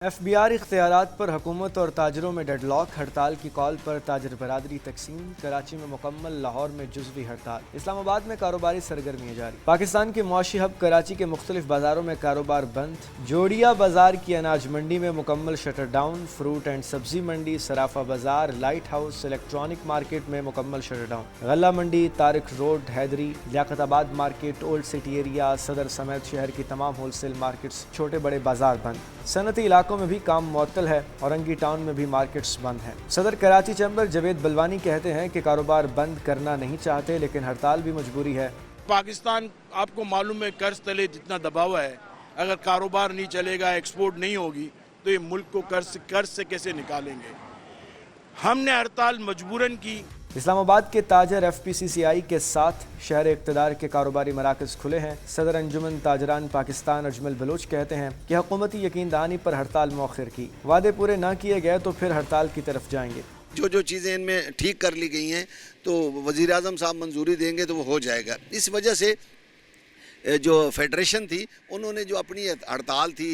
FBR اختیارات پر حکومت اور تاجروں میں ڈیڈ لاک، ہڑتال کی کال پر تاجر برادری تقسیم، کراچی میں مکمل، لاہور میں جزوی ہڑتال، اسلام آباد میں کاروباری سرگرمیاں جاری۔ پاکستان کے معاشی ہب کراچی کے مختلف بازاروں میں کاروبار بند، جوڑیا بازار کی اناج منڈی میں مکمل شٹر ڈاؤن، فروٹ اینڈ سبزی منڈی، صرافہ بازار، لائٹ ہاؤس، الیکٹرانک مارکیٹ میں مکمل شٹر ڈاؤن، غلہ منڈی، طارق روڈ، حیدری، لیاقت آباد مارکیٹ، اولڈ سٹی ایریا، صدر سمیت شہر کی تمام ہول سیل مارکیٹس، چھوٹے بڑے بازار بند۔ صنعتی علاقوں میں بھی کام معطل ہے، اورنگی ٹاؤن میں بھی مارکیٹس بند ہیں۔ صدر کراچی چیمبر جوید بلوانی کہتے ہیں کہ کاروبار بند کرنا نہیں چاہتے، لیکن ہڑتال بھی مجبوری ہے۔ پاکستان آپ کو معلوم ہے قرض تلے جتنا دباؤ ہے، اگر کاروبار نہیں چلے گا، ایکسپورٹ نہیں ہوگی تو یہ ملک کو قرض سے کیسے نکالیں گے۔ ہم نے ہڑتال مجبوراً کی۔ اسلام آباد کے تاجر FPCCI کے ساتھ شہر اقتدار کے کاروباری مراکز کھلے ہیں۔ صدر انجمن تاجران پاکستان اجمل بلوچ کہتے ہیں کہ حکومتی یقین دہانی پر ہڑتال مؤخر کی، وعدے پورے نہ کیے گئے تو پھر ہڑتال کی طرف جائیں گے۔ جو چیزیں ان میں ٹھیک کر لی گئی ہیں تو وزیر اعظم صاحب منظوری دیں گے تو وہ ہو جائے گا۔ اس وجہ سے جو فیڈریشن تھی انہوں نے جو اپنی ہڑتال تھی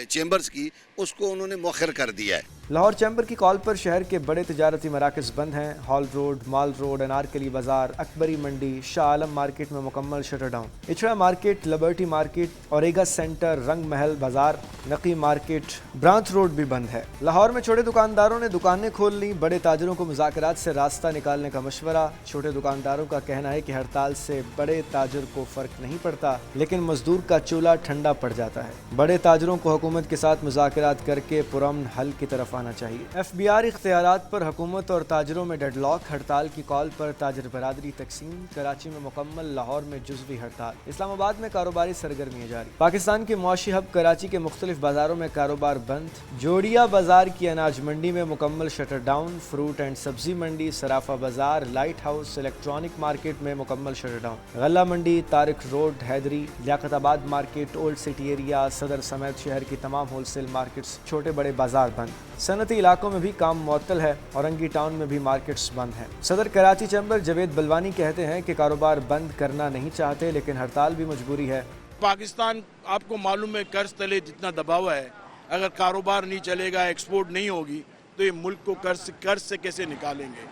چیمبرز کی، اس کو انہوں نے مؤخر کر دیا ہے۔ لاہور چیمبر کی کال پر شہر کے بڑے تجارتی مراکز بند ہیں۔ Hall Road, Mall Road, Anarkali بازار، اکبری منڈی، شاہ عالم مارکیٹ میں مکمل shutter down, Ichhra market, Liberty Market, Auriga Centre, Rang Mahal بازار، نقی مارکیٹ، برانچ روڈ بھی بند ہے۔ لاہور میں چھوٹے دکانداروں نے دکانیں کھول لیں، بڑے تاجروں کو مذاکرات سے راستہ نکالنے کا مشورہ۔ چھوٹے دکانداروں کا کہنا ہے کہ ہڑتال سے بڑے تاجر کو فرق نہیں پڑتا، لیکن مزدور کا چولہا ٹھنڈا پڑ جاتا ہے۔ بڑے تاجروں کو حکومت کے ساتھ مذاکرات کر کے پرامن حل کی طرف آنا چاہیے۔ FBR اختیارات پر حکومت اور تاجروں میں ڈیڈ لاک، ہڑتال کی کال پر تاجر برادری تقسیم، کراچی میں مکمل، لاہور میں جزوی ہڑتال، اسلام آباد میں کاروباری سرگرمیاں جاری۔ پاکستان کے معاشی ہب کراچی کے مختلف بازاروں میں کاروبار بند، جوڑیا بازار کی اناج منڈی میں مکمل شٹر ڈاؤن، فروٹ اینڈ سبزی منڈی، صرافہ بازار، لائٹ ہاؤس، الیکٹرانک مارکیٹ میں مکمل شٹر ڈاؤن، غلہ منڈی، طارق روڈ، حیدری، لیاقت آباد مارکیٹ، اولڈ سٹی ایریا، صدر سمیت شہر کی تمام ہول سیل مارکیٹس، چھوٹے بڑے بازار بند۔ صنعتی علاقوں میں بھی کام معطل ہے، اورنگی ٹاؤن میں بھی مارکیٹس بند ہیں۔ صدر کراچی چیمبر جوید بلوانی کہتے ہیں کہ کاروبار بند کرنا نہیں چاہتے، لیکن ہڑتال بھی مجبوری ہے۔ پاکستان آپ کو معلوم ہے قرض تلے جتنا دباؤ ہے، اگر کاروبار نہیں چلے گا، ایکسپورٹ نہیں ہوگی تو یہ ملک کو قرض سے کیسے نکالیں گے۔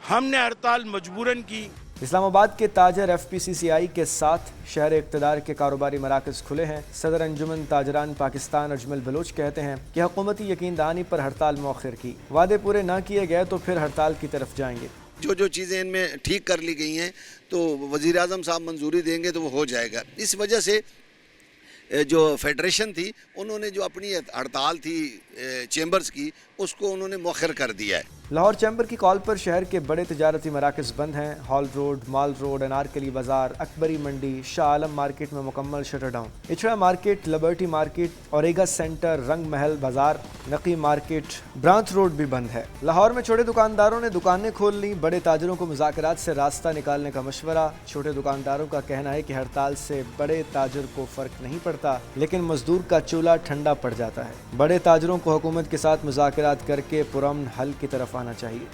ہم نے ہڑتال مجبوراً کی۔ اسلام آباد کے تاجر FPCCI کے ساتھ شہر اقتدار کے کاروباری مراکز کھلے ہیں۔ صدر انجمن تاجران پاکستان اجمل بلوچ کہتے ہیں کہ حکومتی یقین دہانی پر ہڑتال مؤخر کی، وعدے پورے نہ کیے گئے تو پھر ہڑتال کی طرف جائیں گے۔ جو چیزیں ان میں ٹھیک کر لی گئی ہیں تو وزیر اعظم صاحب منظوری دیں گے تو وہ ہو جائے گا۔ اس وجہ سے جو فیڈریشن تھی انہوں نے جو اپنی ہڑتال تھی چیمبرز کی، اس کو انہوں نے مؤخر کر دیا ہے۔ لاہور چیمبر کی کال پر شہر کے بڑے تجارتی مراکز بند ہیں۔ Hall Road, Mall Road, Anarkali بازار، اکبری منڈی، شاہ عالم مارکیٹ میں مکمل shutter down, Ichhra market, Liberty Market, Auriga Centre, Rang Mahal بازار، نقی مارکیٹ، برانچ روڈ بھی بند ہے۔ لاہور میں چھوٹے دکانداروں نے دکانیں کھول لیں، بڑے تاجروں کو مذاکرات سے راستہ نکالنے کا مشورہ۔ چھوٹے دکانداروں کا کہنا ہے کہ ہڑتال سے بڑے تاجر کو فرق نہیں پڑتا، لیکن مزدور کا چولہا ٹھنڈا پڑ جاتا ہے۔ بڑے تاجروں کو حکومت کے ساتھ مذاکرات کر کے پرامن حل کی طرف آنا چاہیے۔